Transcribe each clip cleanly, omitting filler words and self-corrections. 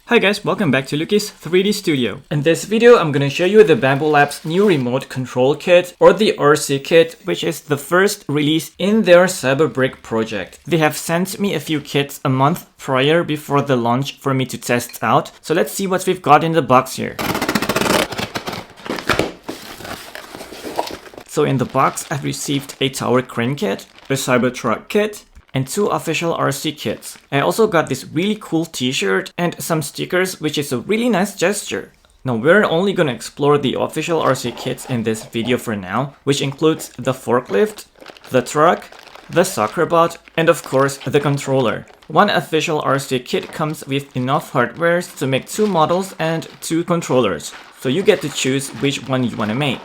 Hi guys, welcome back to Luki's 3D Studio. In this video, I'm gonna show you the Bambu Labs new remote control kit, or the RC kit, which is the first release in their Cyberbrick project. They have sent me a few kits a month prior before the launch for me to test out. So let's see what we've got in the box here. So in the box, I've received a tower crane kit, a Cybertruck kit, and 2 official RC kits. I also got this really cool t-shirt and some stickers, which is a really nice gesture. Now we're only gonna explore the official RC kits in this video for now, which includes the forklift, the truck, the Soccerbot, and of course the controller. One official RC kit comes with enough hardware to make 2 models and 2 controllers, so you get to choose which one you wanna make.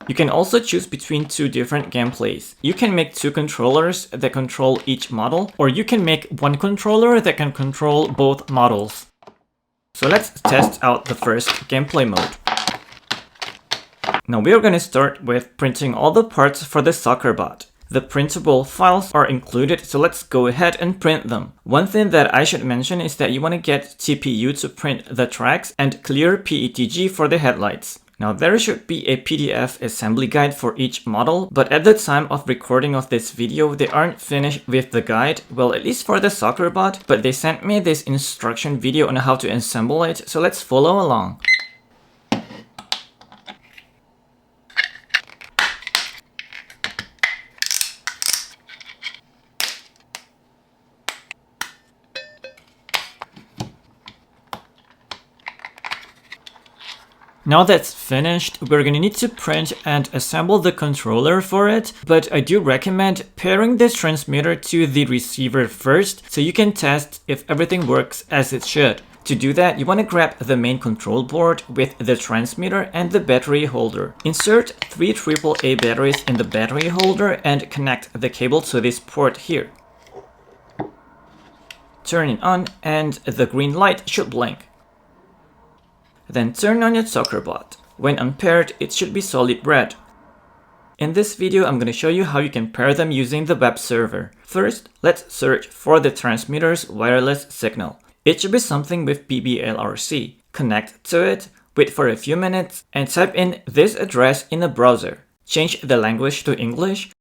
You can also choose between 2 different gameplays. You can make 2 controllers that control each model, or you can make 1 controller that can control both models. So let's test out the first gameplay mode. Now we are going to start with printing all the parts for the Soccerbot. The printable files are included, so let's go ahead and print them. One thing that I should mention is that you want to get TPU to print the tracks and Clear PETG for the headlights. Now there should be a PDF assembly guide for each model, but at the time of recording of this video, they aren't finished with the guide, well at least for the Soccerbot, but they sent me this instruction video on how to assemble it, so let's follow along. Now that's finished, we're gonna need to print and assemble the controller for it, but I do recommend pairing this transmitter to the receiver first, so you can test if everything works as it should. To do that, you want to grab the main control board with the transmitter and the battery holder. Insert 3 AAA batteries in the battery holder and connect the cable to this port here. Turn it on and the green light should blink. Then turn on your Soccerbot. When unpaired, it should be solid red. In this video, I'm going to show you how you can pair them using the web server. First, let's search for the transmitter's wireless signal. It should be something with BBLRC. Connect to it, wait for a few minutes, and type in this address in a browser. Change the language to English.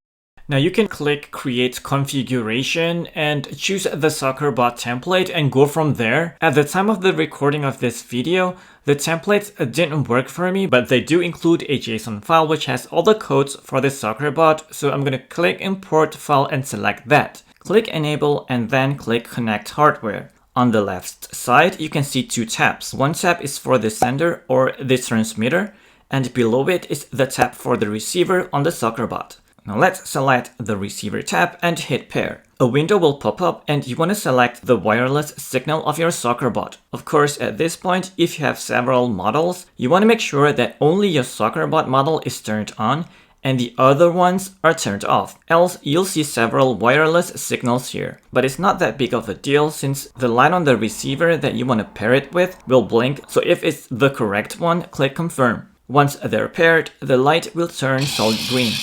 Now you can click Create Configuration and choose the Soccerbot template and go from there. At the time of the recording of this video, the templates didn't work for me, but they do include a JSON file which has all the codes for the Soccerbot, so I'm going to click Import File and select that. Click Enable and then click Connect Hardware. On the left side, you can see 2 tabs. One tab is for the sender or the transmitter, and below it is the tab for the receiver on the Soccerbot. Now let's select the receiver tab and hit pair. A window will pop up and you want to select the wireless signal of your Soccerbot. Of course, at this point, if you have several models, you want to make sure that only your Soccerbot model is turned on and the other ones are turned off. Else, you'll see several wireless signals here. But it's not that big of a deal since the light on the receiver that you want to pair it with will blink. So if it's the correct one, click confirm. Once they're paired, the light will turn solid green.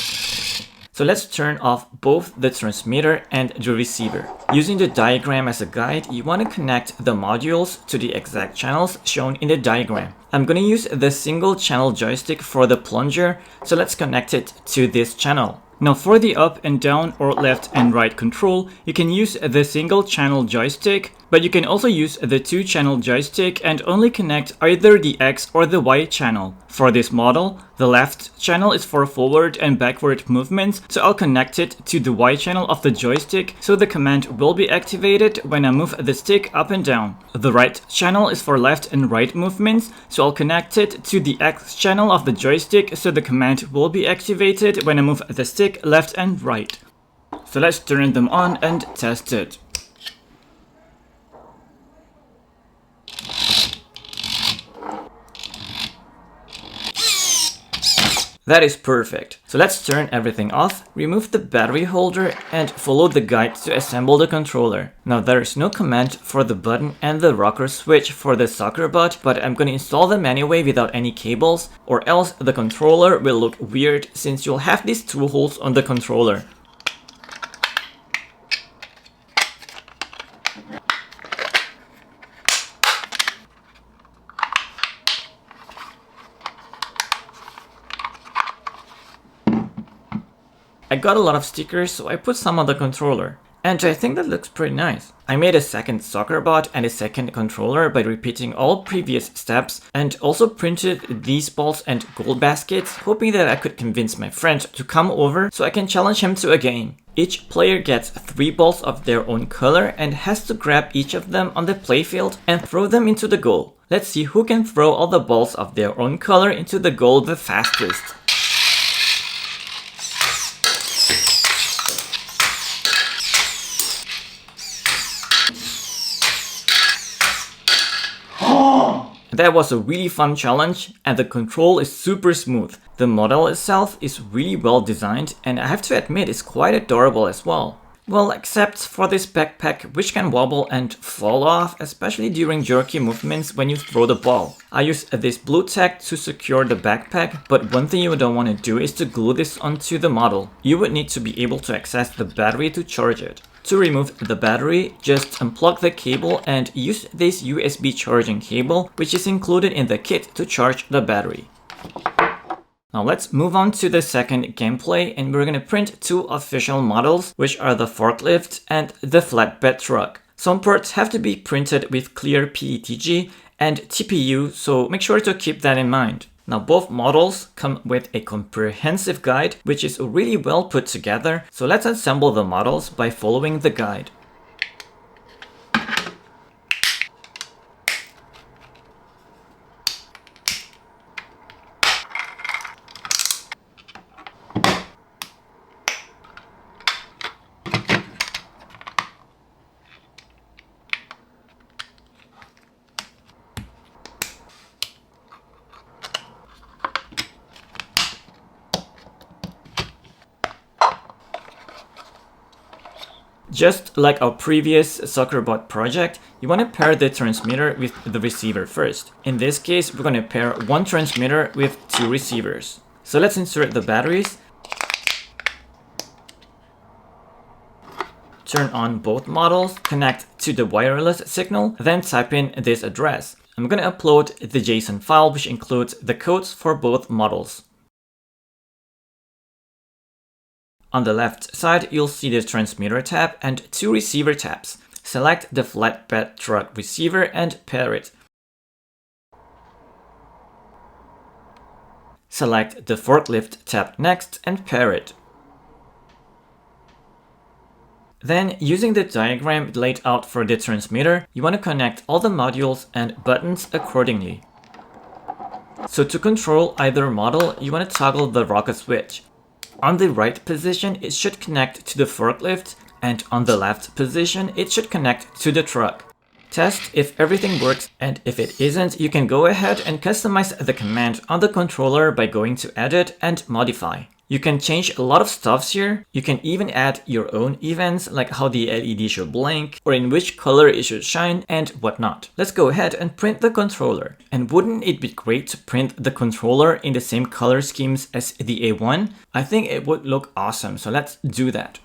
So let's turn off both the transmitter and the receiver. Using the diagram as a guide, you want to connect the modules to the exact channels shown in the diagram. I'm going to use the single channel joystick for the plunger, so let's connect it to this channel. Now for the up and down or left and right control, you can use the single channel joystick, but you can also use the 2 channel joystick and only connect either the X or the Y channel. For this model, the left channel is for forward and backward movements, so I'll connect it to the Y channel of the joystick, so the command will be activated when I move the stick up and down. The right channel is for left and right movements, so I'll connect it to the X channel of the joystick, so the command will be activated when I move the stick left and right. So let's turn them on and test it. That is perfect. So let's turn everything off, remove the battery holder, and follow the guide to assemble the controller. Now there is no command for the button and the rocker switch for the Soccerbot, but I'm gonna install them anyway without any cables, or else the controller will look weird since you'll have these 2 holes on the controller. I got a lot of stickers, so I put some on the controller. And I think that looks pretty nice. I made a second Soccerbot and a second controller by repeating all previous steps, and also printed these balls and gold baskets, hoping that I could convince my friend to come over so I can challenge him to a game. Each player gets 3 balls of their own color and has to grab each of them on the playfield and throw them into the goal. Let's see who can throw all the balls of their own color into the goal the fastest. That was a really fun challenge, and the control is super smooth. The model itself is really well designed, and I have to admit it's quite adorable as well. Well, except for this backpack, which can wobble and fall off, especially during jerky movements when you throw the ball. I use this blue tack to secure the backpack, but one thing you don't want to do is to glue this onto the model. You would need to be able to access the battery to charge it. To remove the battery, just unplug the cable and use this USB charging cable, which is included in the kit to charge the battery. Now let's move on to the second gameplay, and we're gonna print 2 official models, which are the forklift and the flatbed truck. Some parts have to be printed with clear PETG and TPU, so make sure to keep that in mind. Now both models come with a comprehensive guide, which is really well put together, so let's assemble the models by following the guide. Just like our previous Soccerbot project, you want to pair the transmitter with the receiver first. In this case, we're going to pair 1 transmitter with 2 receivers. So let's insert the batteries, turn on both models, connect to the wireless signal, then type in this address. I'm going to upload the JSON file, which includes the codes for both models. On the left side, you'll see the transmitter tab and 2 receiver tabs. Select the flatbed truck receiver and pair it. Select the forklift tab next and pair it. Then, using the diagram laid out for the transmitter, you want to connect all the modules and buttons accordingly. So to control either model, you want to toggle the rocket switch. On the right position, it should connect to the forklift, and on the left position, it should connect to the truck. Test if everything works, and if it isn't, you can go ahead and customize the command on the controller by going to Edit and Modify. You can change a lot of stuffs here. You can even add your own events, like how the LED should blink, or in which color it should shine, and whatnot. Let's go ahead and print the controller. And wouldn't it be great to print the controller in the same color schemes as the A1? I think it would look awesome, so let's do that.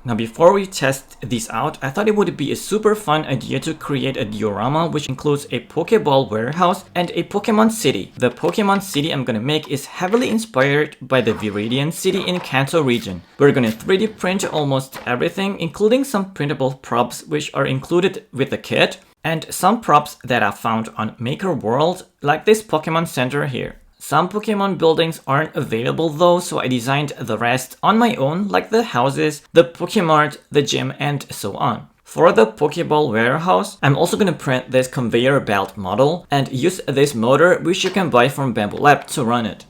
Now before we test these out, I thought it would be a super fun idea to create a diorama which includes a Pokeball warehouse and a Pokemon city. The Pokemon city I'm gonna make is heavily inspired by the Viridian city in Kanto region. We're gonna 3D print almost everything, including some printable props which are included with the kit, and some props that I found on Maker World, like this Pokemon Center here. Some Pokemon buildings aren't available though, so I designed the rest on my own, like the houses, the Pokemart, the gym, and so on. For the Pokeball warehouse, I'm also gonna print this conveyor belt model and use this motor which you can buy from Bambu Lab to run it.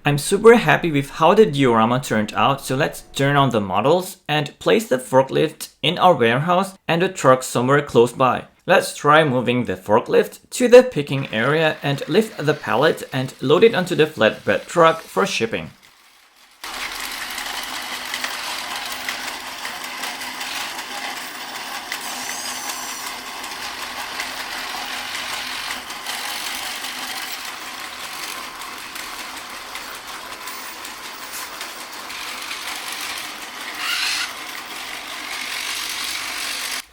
I'm super happy with how the diorama turned out, so let's turn on the models and place the forklift in our warehouse and the truck somewhere close by. Let's try moving the forklift to the picking area and lift the pallet and load it onto the flatbed truck for shipping.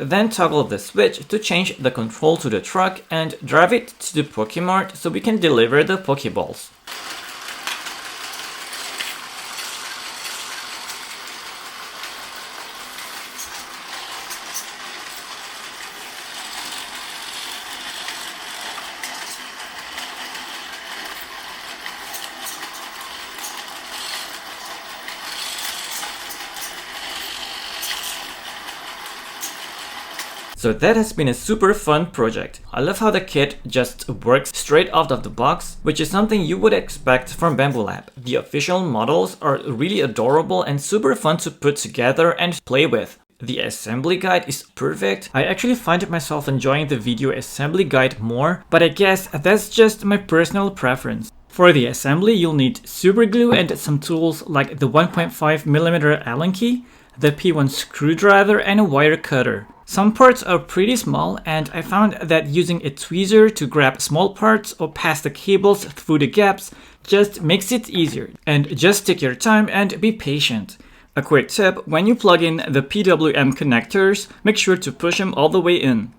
Then toggle the switch to change the control to the truck and drive it to the Pokemart so we can deliver the Pokeballs. So that has been a super fun project. I love how the kit just works straight out of the box, which is something you would expect from Bambu Lab. The official models are really adorable and super fun to put together and play with. The assembly guide is perfect. I actually find myself enjoying the video assembly guide more, but I guess that's just my personal preference. For the assembly, you'll need super glue and some tools like the 1.5mm Allen key, the P1 screwdriver, and a wire cutter. Some parts are pretty small, and I found that using a tweezer to grab small parts or pass the cables through the gaps just makes it easier. And just take your time and be patient. A quick tip, when you plug in the PWM connectors, make sure to push them all the way in.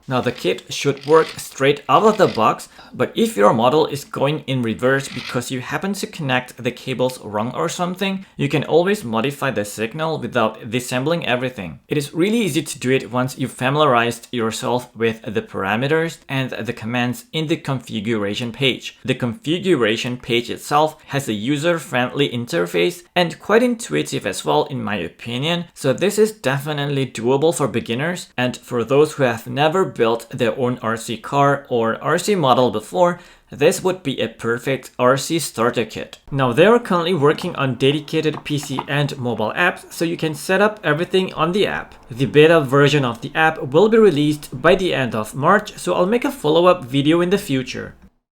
Now the kit should work straight out of the box, but if your model is going in reverse because you happen to connect the cables wrong or something, you can always modify the signal without disassembling everything. It is really easy to do it once you've familiarized yourself with the parameters and the commands in the configuration page. The configuration page itself has a user-friendly interface and quite intuitive as well in my opinion, so this is definitely doable for beginners and for those who have never built their own RC car or RC model before, this would be a perfect RC starter kit. Now they are currently working on dedicated PC and mobile apps, so you can set up everything on the app. The beta version of the app will be released by the end of March, so I'll make a follow-up video in the future.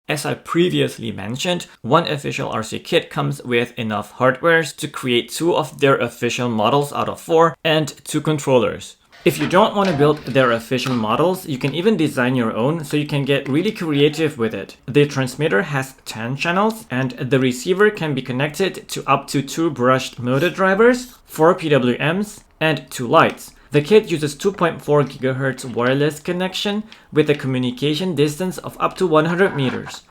As I previously mentioned, one official RC kit comes with enough hardwares to create 2 of their official models out of 4 and 2 controllers. If you don't want to build their official models, you can even design your own, so you can get really creative with it. The transmitter has 10 channels and the receiver can be connected to up to 2 brushed motor drivers, 4 PWMs, and 2 lights. The kit uses 2.4 GHz wireless connection with a communication distance of up to 100 meters.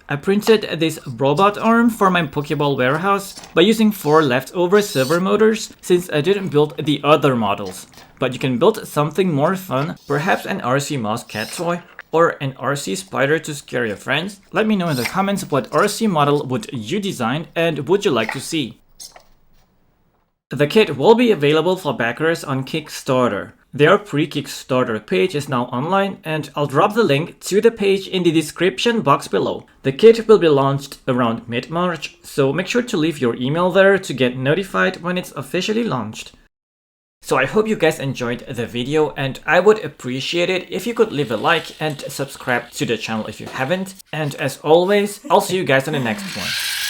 I printed this robot arm for my Pokeball warehouse by using 4 leftover silver motors since I didn't build the other models. But you can build something more fun, perhaps an RC mouse cat toy or an RC spider to scare your friends. Let me know in the comments what RC model would you design and would you like to see. The kit will be available for backers on Kickstarter. Their pre-Kickstarter page is now online and I'll drop the link to the page in the description box below. The kit will be launched around mid-March, so make sure to leave your email there to get notified when it's officially launched. So I hope you guys enjoyed the video and I would appreciate it if you could leave a like and subscribe to the channel if you haven't. And as always, I'll see you guys on the next one.